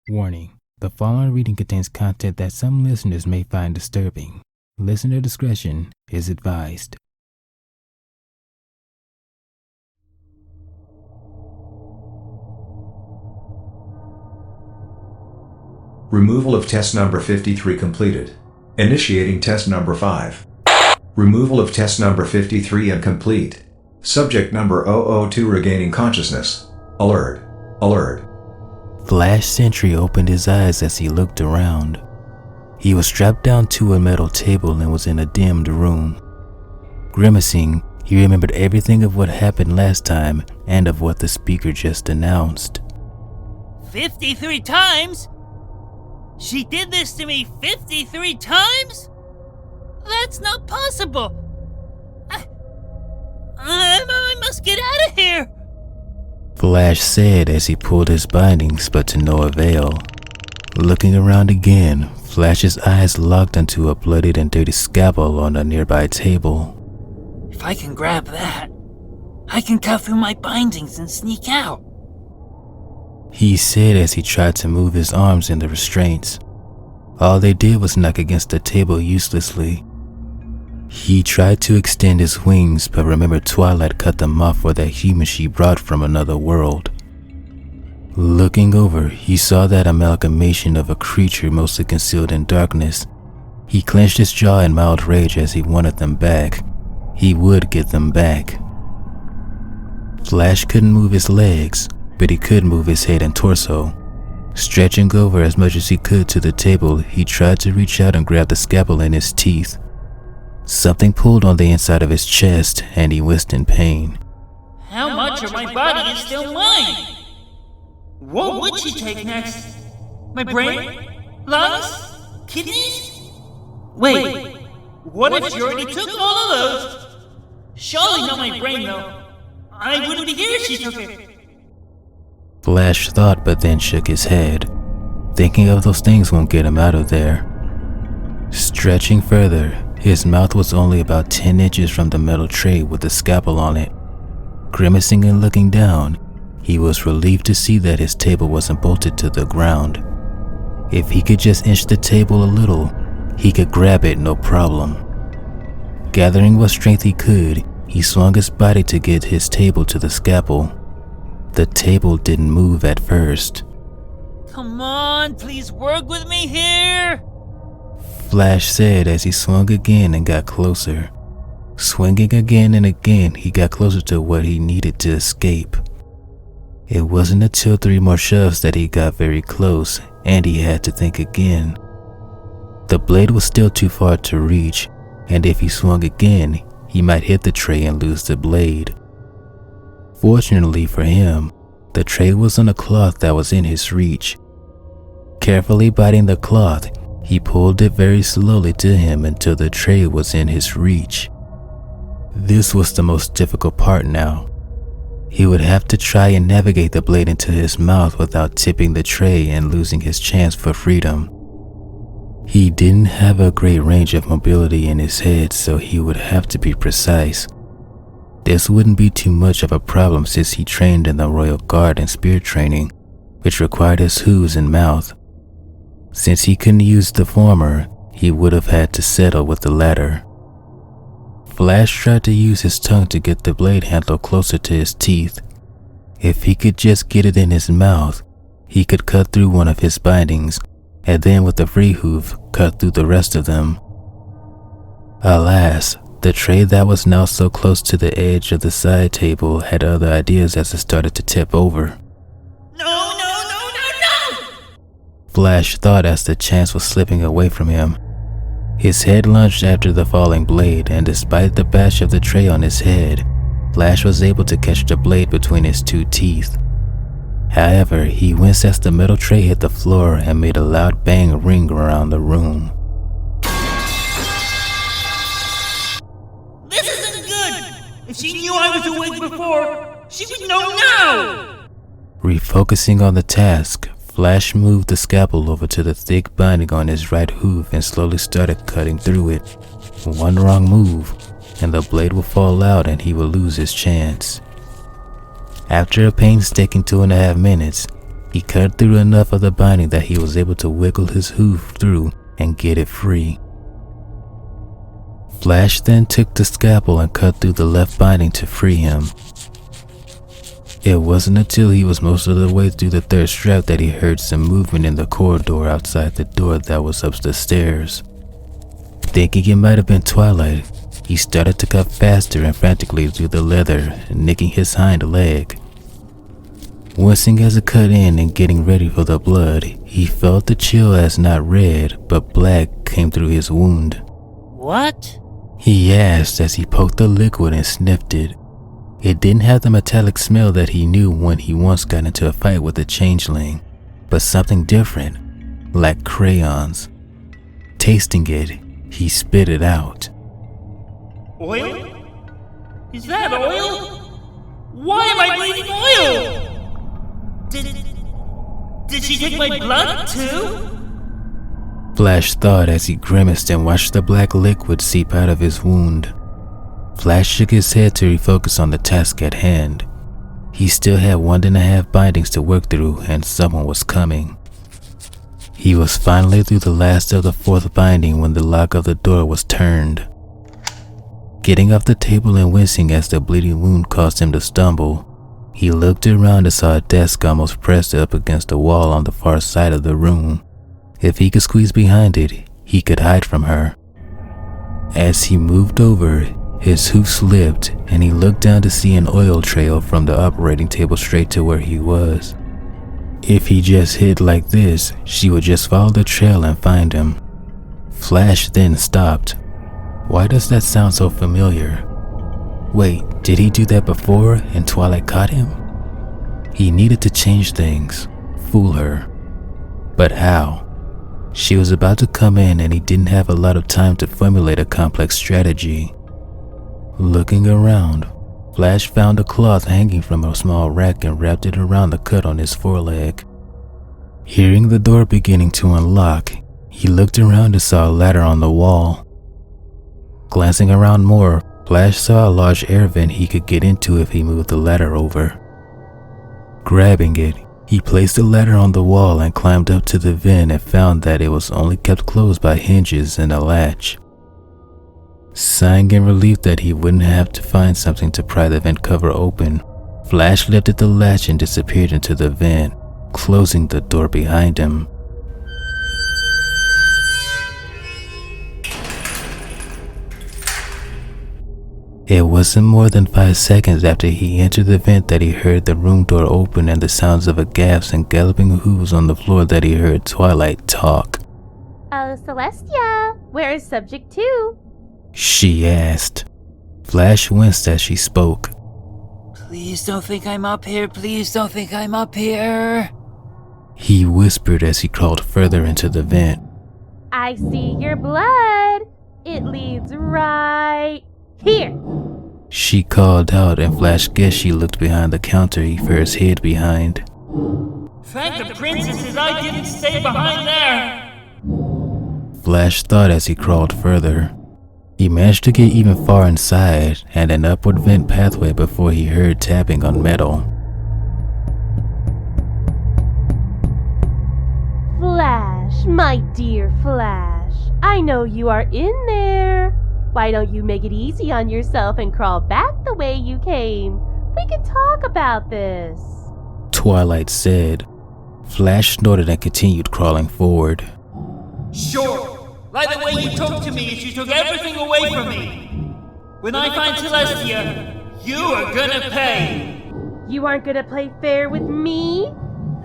Warning: the following reading contains content that some listeners may find disturbing. Listener discretion is advised. Removal of test number 53 completed. Initiating test number 5. Removal of test number 53 incomplete. Subject number 002 regaining consciousness. Alert. Alert. Flash Sentry opened his eyes as he looked around. He was strapped down to a metal table and was in a dimmed room. Grimacing, he remembered everything of what happened last time and of what the speaker just announced. 53 times? She did this to me 53 times? That's not possible. I must get out of here. Flash said as he pulled his bindings, but to no avail. Looking around again, Flash's eyes locked onto a bloodied and dirty scalpel on a nearby table. If I can grab that, I can cut through my bindings and sneak out, he said as he tried to move his arms in the restraints. All they did was knock against the table uselessly. He tried to extend his wings, but remembered Twilight cut them off for that human she brought from another world. Looking over, he saw that amalgamation of a creature mostly concealed in darkness. He clenched his jaw in mild rage as he wanted them back. He would get them back. Flash couldn't move his legs, but he could move his head and torso. Stretching over as much as he could to the table, he tried to reach out and grab the scalpel in his teeth. Something pulled on the inside of his chest, and he winced in pain. How much of my body is still mine? What would she take next? My brain? Lungs? Kidneys? Wait, what if she already took all of those? Surely not my brain, though. I wouldn't be here if she took it. Flash thought, but then shook his head. Thinking of those things won't get him out of there. Stretching further, his mouth was only about 10 inches from the metal tray with the scalpel on it. Grimacing and looking down, he was relieved to see that his table wasn't bolted to the ground. If he could just inch the table a little, he could grab it no problem. Gathering what strength he could, he swung his body to get his table to the scalpel. The table didn't move at first. Come on, please work with me here. Flash said as he swung again and got closer. Swinging again and again, he got closer to what he needed to escape. It wasn't until 3 more shoves that he got very close, and he had to think again. The blade was still too far to reach, and if he swung again, he might hit the tray and lose the blade. Fortunately for him, the tray was on a cloth that was in his reach. Carefully biting the cloth, he pulled it very slowly to him until the tray was in his reach. This was the most difficult part now. He would have to try and navigate the blade into his mouth without tipping the tray and losing his chance for freedom. He didn't have a great range of mobility in his head, so he would have to be precise. This wouldn't be too much of a problem since he trained in the Royal Guard and spear training, which required his hooves and mouth. Since he couldn't use the former, he would have had to settle with the latter. Flash tried to use his tongue to get the blade handle closer to his teeth. If he could just get it in his mouth, he could cut through one of his bindings, and then with the free hoof, cut through the rest of them. Alas, the tray that was now so close to the edge of the side table had other ideas as it started to tip over. No! Flash thought as the chance was slipping away from him. His head lunged after the falling blade, and despite the bash of the tray on his head, Flash was able to catch the blade between his 2 teeth. However, he winced as the metal tray hit the floor and made a loud bang ring around the room. This isn't good! If she knew I was awake before, she would know now! Refocusing on the task, Flash moved the scalpel over to the thick binding on his right hoof and slowly started cutting through it. One wrong move, and the blade would fall out and he would lose his chance. After a painstaking 2.5 minutes, He cut through enough of the binding that he was able to wiggle his hoof through and get it free. Flash then took the scalpel and cut through the left binding to free him. It wasn't until he was most of the way through the third strap that he heard some movement in the corridor outside the door that was up the stairs. Thinking it might have been Twilight, he started to cut faster and frantically through the leather, nicking his hind leg. Wincing as it cut in and getting ready for the blood, he felt the chill as not red, but black came through his wound. What? He asked as he poked the liquid and sniffed it. It didn't have the metallic smell that he knew when he once got into a fight with a changeling, but something different, like crayons. Tasting it, he spit it out. Oil? Is that oil? Why am I bleeding oil? Did she take my blood too? Flash thought as he grimaced and watched the black liquid seep out of his wound. Flash shook his head to refocus on the task at hand. He still had 1.5 bindings to work through and someone was coming. He was finally through the last of the 4th binding when the lock of the door was turned. Getting off the table and wincing as the bleeding wound caused him to stumble, he looked around and saw a desk almost pressed up against the wall on the far side of the room. If he could squeeze behind it, he could hide from her. As he moved over, his hoof slipped and he looked down to see an oil trail from the operating table straight to where he was. If he just hid like this, she would just follow the trail and find him. Flash then stopped. Why does that sound so familiar? Wait, did he do that before and Twilight caught him? He needed to change things, fool her. But how? She was about to come in and he didn't have a lot of time to formulate a complex strategy. Looking around, Flash found a cloth hanging from a small rack and wrapped it around the cut on his foreleg. Hearing the door beginning to unlock, he looked around and saw a ladder on the wall. Glancing around more, Flash saw a large air vent he could get into if he moved the ladder over. Grabbing it, he placed the ladder on the wall and climbed up to the vent and found that it was only kept closed by hinges and a latch. Sighing in relief that he wouldn't have to find something to pry the vent cover open, Flash lifted the latch and disappeared into the vent, closing the door behind him. It wasn't more than 5 seconds after he entered the vent that he heard the room door open and the sounds of a gasp and galloping hooves on the floor that he heard Twilight talk. Oh, Celestia, where is subject 2? She asked. Flash winced as she spoke. Please don't think I'm up here. Please don't think I'm up here. He whispered as he crawled further into the vent. I see your blood. It leads right here. She called out and Flash guessed she looked behind the counter he first hid behind. Thank the princesses I didn't stay behind there. Flash thought as he crawled further. He managed to get even far inside and an upward vent pathway before he heard tapping on metal. Flash, my dear Flash, I know you are in there. Why don't you make it easy on yourself and crawl back the way you came? We can talk about this. Twilight said. Flash snorted and continued crawling forward. Sure. Like the way you talked to me as you took everything away from me. When I find Celestia, you are gonna pay. You aren't gonna play fair with me?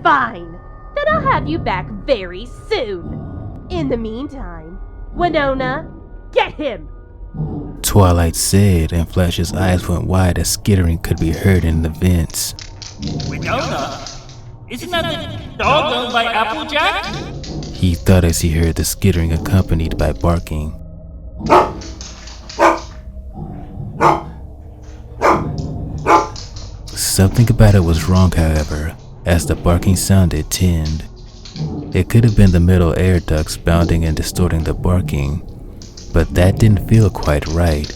Fine. Then I'll have you back very soon. In the meantime, Winona, get him! Twilight said, and Flash's eyes went wide as skittering could be heard in the vents. Winona? Isn't that the dog owned by Applejack? He thought as he heard the skittering accompanied by barking. Something about it was wrong, however, as the barking sounded tinned. It could have been the metal air ducts bounding and distorting the barking, but that didn't feel quite right.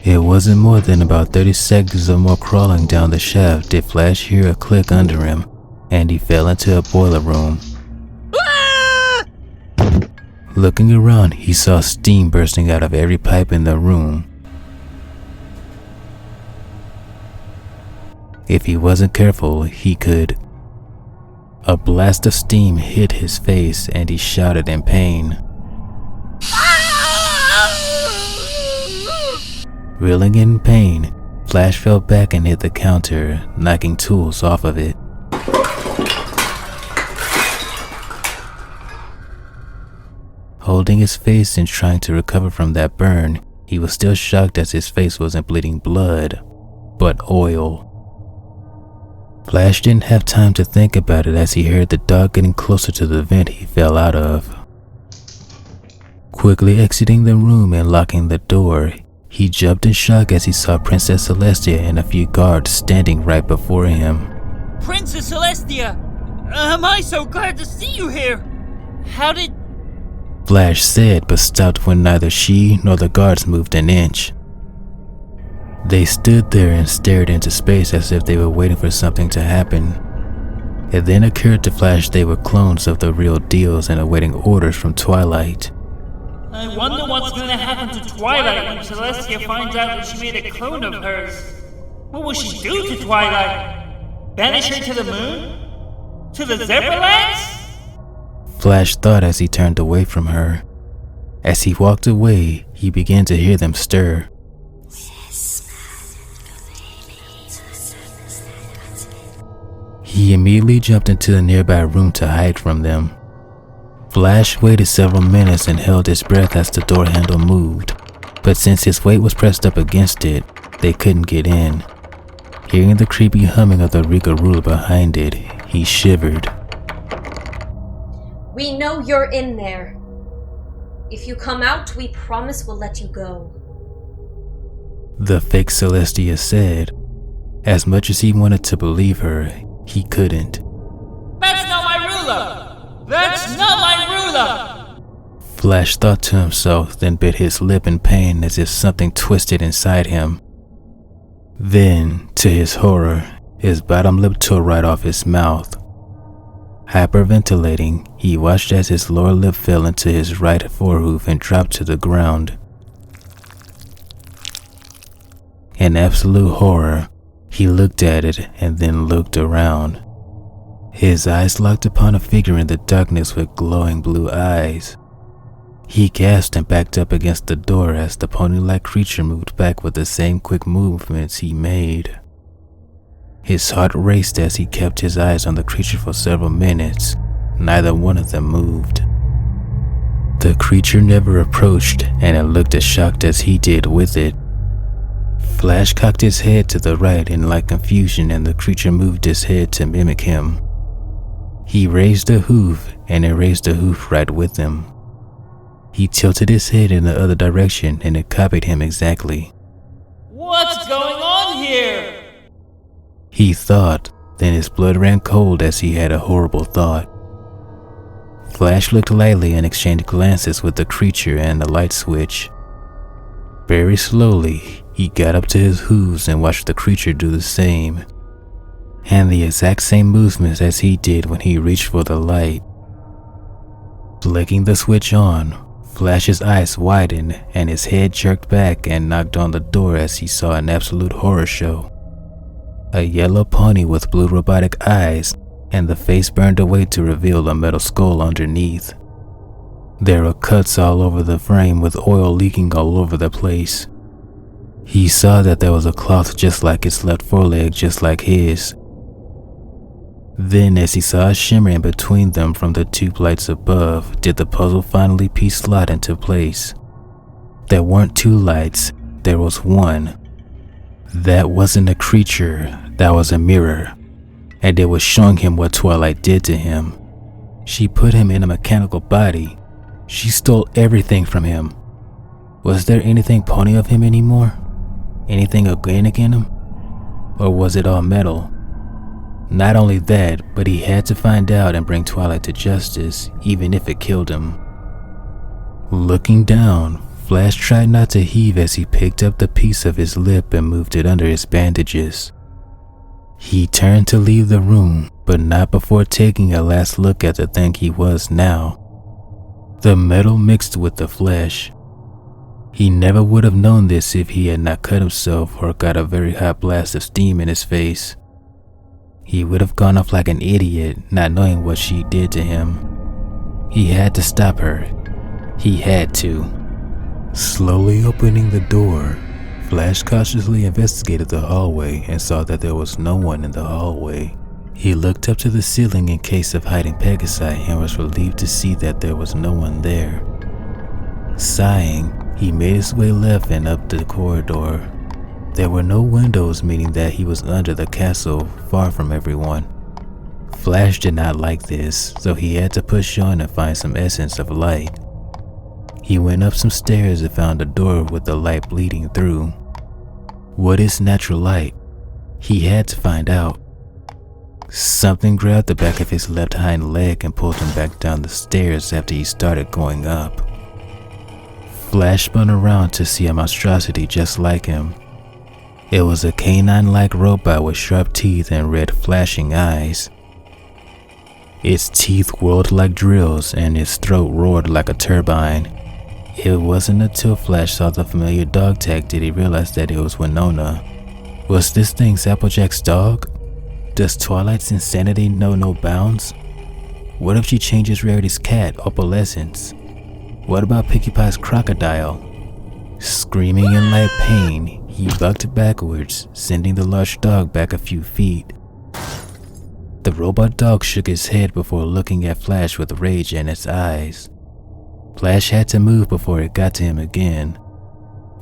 It wasn't more than about 30 seconds of more crawling down the shaft did Flash hear a click under him, and he fell into a boiler room. Looking around, he saw steam bursting out of every pipe in the room. If he wasn't careful, he could. A blast of steam hit his face and he shouted in pain. Reeling in pain, Flash fell back and hit the counter, knocking tools off of it. Holding his face and trying to recover from that burn, he was still shocked as his face wasn't bleeding blood, but oil. Flash didn't have time to think about it as he heard the dog getting closer to the vent he fell out of. Quickly exiting the room and locking the door, he jumped in shock as he saw Princess Celestia and a few guards standing right before him. Princess Celestia! Am I so glad to see you here! How did... Flash said, but stopped when neither she nor the guards moved an inch. They stood there and stared into space as if they were waiting for something to happen. It then occurred to Flash they were clones of the real deals and awaiting orders from Twilight. I wonder what's gonna happen to Twilight when Celestia finds out that she made a clone of hers. What will she do to Twilight? Banish her to the moon? To the Zebralands? Flash thought as he turned away from her. As he walked away, he began to hear them stir. He immediately jumped into the nearby room to hide from them. Flash waited several minutes and held his breath as the door handle moved, but since his weight was pressed up against it, they couldn't get in. Hearing the creepy humming of the Rigorula behind it, he shivered. We know you're in there. If you come out, we promise we'll let you go. The fake Celestia said. As much as he wanted to believe her, he couldn't. That's not my ruler! That's not my ruler! Flash thought to himself, then bit his lip in pain as if something twisted inside him. Then, to his horror, his bottom lip tore right off his mouth. Hyperventilating, he watched as his lower lip fell into his right forehoof and dropped to the ground. In absolute horror, he looked at it and then looked around. His eyes locked upon a figure in the darkness with glowing blue eyes. He gasped and backed up against the door as the pony-like creature moved back with the same quick movements he made. His heart raced as he kept his eyes on the creature for several minutes. Neither one of them moved. The creature never approached, and it looked as shocked as he did with it. Flash cocked his head to the right in light confusion, and the creature moved his head to mimic him. He raised a hoof, and it raised a hoof right with him. He tilted his head in the other direction, and it copied him exactly. What's going on here? He thought, then his blood ran cold as he had a horrible thought. Flash looked lightly and exchanged glances with the creature and the light switch. Very slowly, he got up to his hooves and watched the creature do the same, and the exact same movements as he did when he reached for the light. Flicking the switch on, Flash's eyes widened and his head jerked back and knocked on the door as he saw an absolute horror show. A yellow pony with blue robotic eyes, and the face burned away to reveal a metal skull underneath. There were cuts all over the frame with oil leaking all over the place. He saw that there was a cloth just like its left foreleg, just like his. Then, as he saw a shimmer in between them from the tube lights above, did the puzzle finally piece slot into place. There weren't two lights, there was one. That wasn't a creature, that was a mirror, and it was showing him what Twilight did to him. She put him in a mechanical body. She stole everything from him. Was there anything pony of him anymore? Anything organic in him? Or was it all metal? Not only that, but he had to find out and bring Twilight to justice, even if it killed him. Looking down, Flash tried not to heave as he picked up the piece of his lip and moved it under his bandages. He turned to leave the room, but not before taking a last look at the thing he was now. The metal mixed with the flesh. He never would have known this if he had not cut himself or got a very hot blast of steam in his face. He would have gone off like an idiot, not knowing what she did to him. He had to stop her. He had to. Slowly opening the door, Flash cautiously investigated the hallway and saw that there was no one in the hallway. He looked up to the ceiling in case of hiding Pegasi and was relieved to see that there was no one there. Sighing, he made his way left and up the corridor. There were no windows, meaning that he was under the castle, far from everyone. Flash did not like this, so he had to push on and find some essence of light. He went up some stairs and found a door with the light bleeding through. What is natural light? He had to find out. Something grabbed the back of his left hind leg and pulled him back down the stairs after he started going up. Flash spun around to see a monstrosity just like him. It was a canine-like robot with sharp teeth and red flashing eyes. Its teeth whirled like drills and its throat roared like a turbine. It wasn't until Flash saw the familiar dog tag did he realize that it was Winona. Was this thing's Applejack's dog? Does Twilight's insanity know no bounds? What if she changes Rarity's cat, Opalescence? What about Pinkie Pie's crocodile? Screaming in light pain, he bucked backwards, sending the large dog back a few feet. The robot dog shook his head before looking at Flash with rage in its eyes. Flash had to move before it got to him again.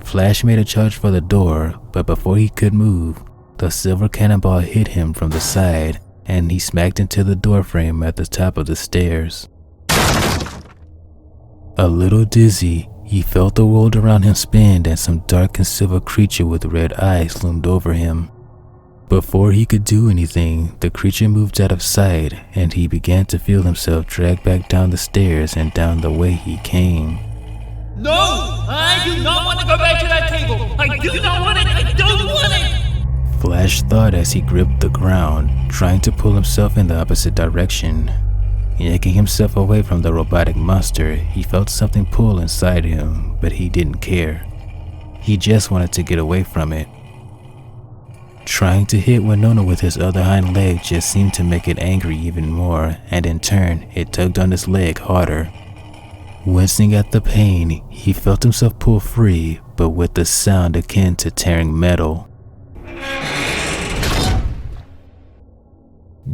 Flash made a charge for the door, but before he could move, the silver cannonball hit him from the side and he smacked into the doorframe at the top of the stairs. A little dizzy, he felt the world around him spin and some dark and silver creature with red eyes loomed over him. Before he could do anything, the creature moved out of sight and he began to feel himself dragged back down the stairs and down the way he came. No! I do not want to go back to that table! I do not want it! I don't want it! Flash thought as he gripped the ground, trying to pull himself in the opposite direction. Yanking himself away from the robotic monster, he felt something pull inside him, but he didn't care. He just wanted to get away from it. Trying to hit Winona with his other hind leg just seemed to make it angry even more, and in turn, it tugged on his leg harder. Wincing at the pain, he felt himself pull free, but with a sound akin to tearing metal.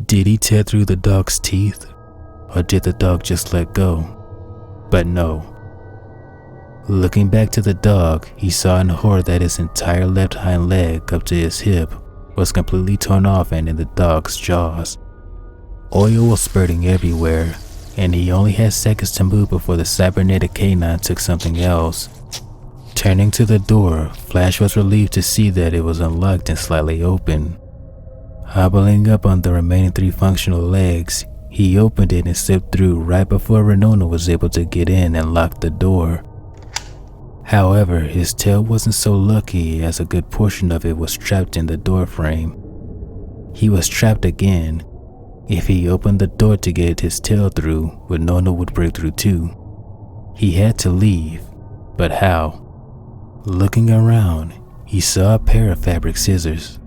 Did he tear through the dog's teeth? Or did the dog just let go? But no. Looking back to the dog, he saw in horror that his entire left hind leg up to his hip was completely torn off and in the dog's jaws. Oil was spurting everywhere, and he only had seconds to move before the cybernetic canine took something else. Turning to the door, Flash was relieved to see that it was unlocked and slightly open. Hobbling up on the remaining 3 functional legs, he opened it and slipped through right before Winona was able to get in and lock the door. However, his tail wasn't so lucky as a good portion of it was trapped in the door frame. He was trapped again. If he opened the door to get his tail through, Winona would break through too. He had to leave, but how? Looking around, he saw a pair of fabric scissors.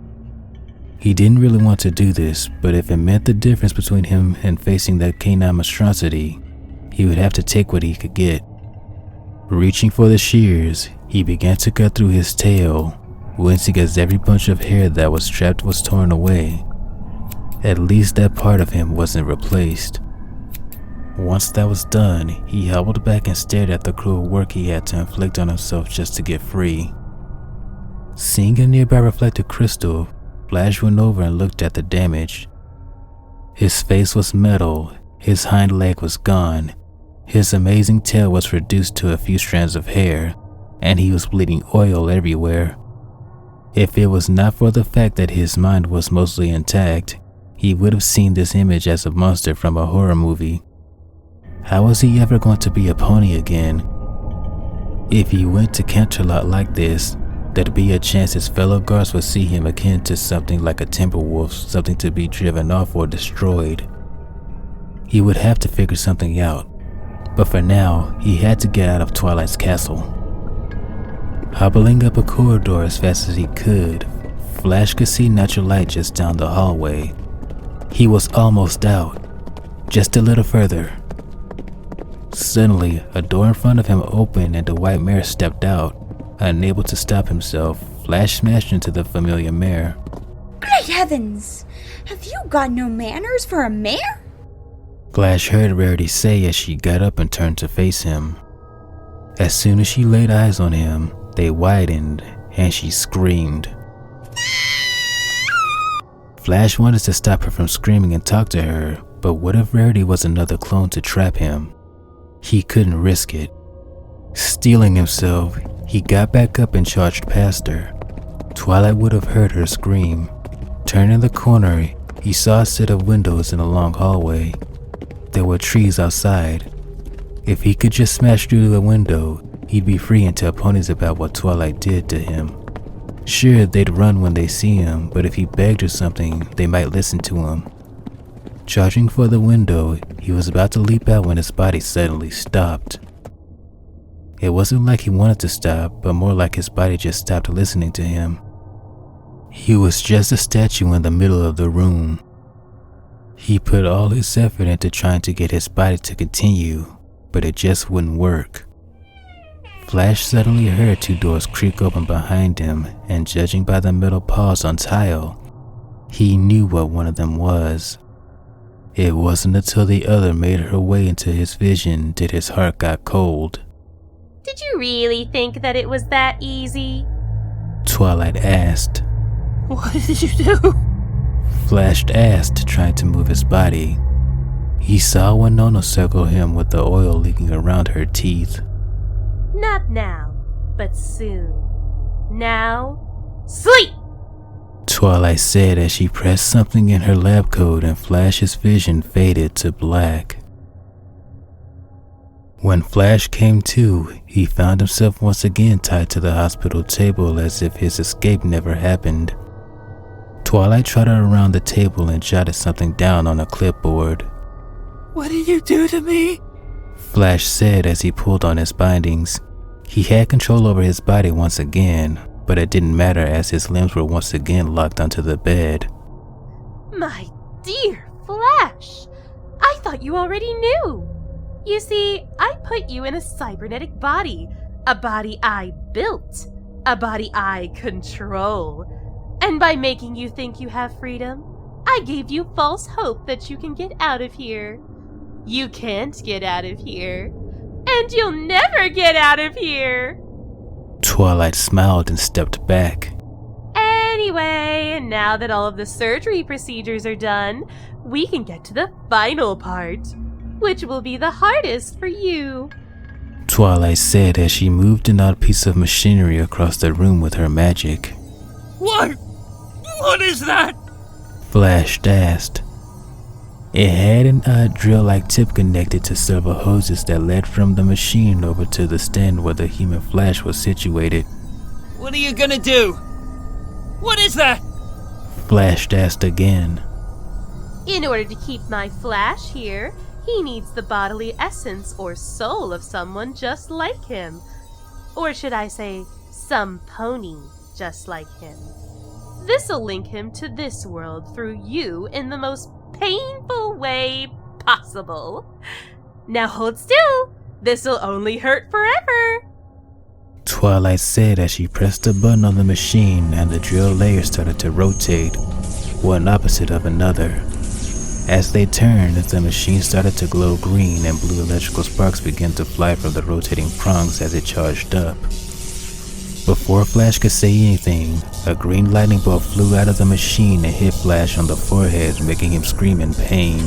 He didn't really want to do this, but if it meant the difference between him and facing that canine monstrosity, he would have to take what he could get. Reaching for the shears, he began to cut through his tail, wincing as every bunch of hair that was trapped was torn away. At least that part of him wasn't replaced. Once that was done, he hobbled back and stared at the cruel work he had to inflict on himself just to get free. Seeing a nearby reflected crystal, Flash went over and looked at the damage. His face was metal, his hind leg was gone, his amazing tail was reduced to a few strands of hair, and he was bleeding oil everywhere. If it was not for the fact that his mind was mostly intact, he would have seen this image as a monster from a horror movie. How was he ever going to be a pony again? If he went to Canterlot like this, There'd be a chance his fellow guards would see him akin to something like a timber wolf, something to be driven off or destroyed. He would have to figure something out, but for now, he had to get out of Twilight's castle. Hobbling up a corridor as fast as he could, Flash could see natural light just down the hallway. He was almost out, just a little further. Suddenly, a door in front of him opened and the white mare stepped out. Unable to stop himself, Flash smashed into the familiar mare. Great heavens! Have you got no manners for a mare? Flash heard Rarity say as she got up and turned to face him. As soon as she laid eyes on him, they widened and she screamed. Flash wanted to stop her from screaming and talk to her, but what if Rarity was another clone to trap him? He couldn't risk it. Steeling himself, he got back up and charged past her. Twilight would have heard her scream. Turning the corner, he saw a set of windows in a long hallway. There were trees outside. If he could just smash through the window, he'd be free and tell ponies about what Twilight did to him. Sure, they'd run when they see him, but if he begged or something, they might listen to him. Charging for the window, he was about to leap out when his body suddenly stopped. It wasn't like he wanted to stop, but more like his body just stopped listening to him. He was just a statue in the middle of the room. He put all his effort into trying to get his body to continue, but it just wouldn't work. Flash suddenly heard two doors creak open behind him, and judging by the metal paws on tile, he knew what one of them was. It wasn't until the other made her way into his vision did his heart got cold. Did you really think that it was that easy? Twilight asked. What did you do? Flash asked, trying to move his body. He saw Winona circle him with the oil leaking around her teeth. Not now, but soon. Now, sleep! Twilight said as she pressed something in her lab coat and Flash's vision faded to black. When Flash came to, he found himself once again tied to the hospital table as if his escape never happened. Twilight trotted around the table and jotted something down on a clipboard. What did you do to me? Flash said as he pulled on his bindings. He had control over his body once again, but it didn't matter as his limbs were once again locked onto the bed. My dear Flash, I thought you already knew. You see, I put you in a cybernetic body, a body I built, a body I control. And by making you think you have freedom, I gave you false hope that you can get out of here. You can't get out of here, and you'll never get out of here. Twilight smiled and stepped back. Anyway, now that all of the surgery procedures are done, we can get to the final part, which will be the hardest for you. Twilight said as she moved an odd piece of machinery across the room with her magic. What? What is that? Flash asked. It had an odd drill-like tip connected to several hoses that led from the machine over to the stand where the human Flash was situated. What are you gonna do? What is that? Flash asked again. In order to keep my Flash here, he needs the bodily essence or soul of someone just like him. Or should I say, some pony just like him. This'll link him to this world through you in the most painful way possible. Now hold still. This'll only hurt forever. Twilight said as she pressed a button on the machine and the drill layer started to rotate, one opposite of another. As they turned, the machine started to glow green and blue electrical sparks began to fly from the rotating prongs as it charged up. Before Flash could say anything, a green lightning bolt flew out of the machine and hit Flash on the forehead, making him scream in pain.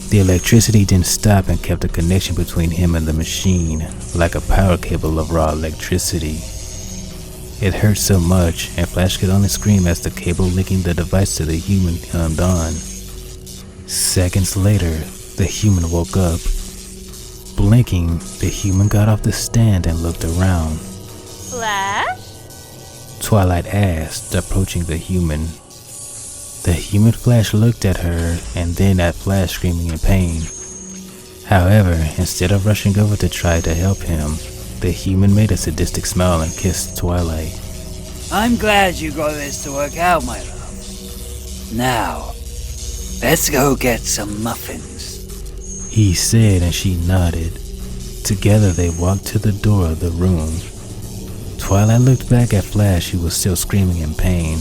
The electricity didn't stop and kept a connection between him and the machine, like a power cable of raw electricity. It hurt so much, and Flash could only scream as the cable linking the device to the human hummed on. Seconds later, The human woke up. Blinking, the human got off the stand and looked around. Flash? Twilight asked, approaching the human. The human Flash looked at her and then at Flash screaming in pain. However, instead of rushing over to try to help him, the human made a sadistic smile and kissed Twilight. I'm glad you got this to work out, my love. Now, let's go get some muffins. He said, and she nodded. Together they walked to the door of the room. Twilight looked back at Flash, who was still screaming in pain.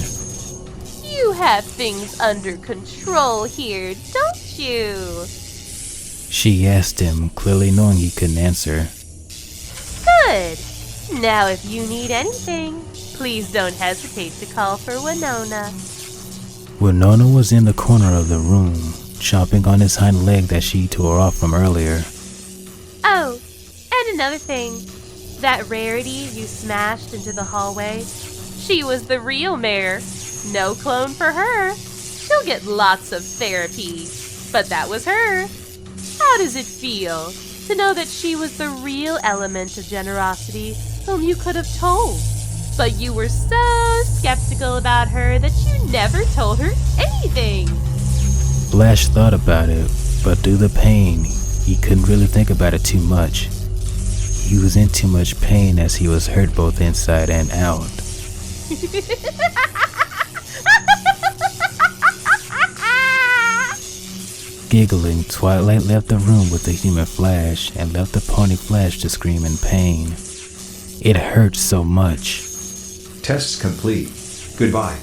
You have things under control here, don't you? She asked him, clearly knowing he couldn't answer. Good. Now if you need anything, please don't hesitate to call for Winona. Winona was in the corner of the room, chomping on his hind leg that she tore off from earlier. Oh, and another thing. That Rarity you smashed into the hallway, she was the real mare. No clone for her. She'll get lots of therapy. But that was her. How does it feel to know that she was the real element of generosity whom you could have told? But you were so skeptical about her that you never told her anything. Flash thought about it, but due to the pain, he couldn't really think about it too much. He was in too much pain as he was hurt both inside and out. Giggling, Twilight left the room with the human Flash and left the pony Flash to scream in pain. It hurt so much. Tests complete. Goodbye.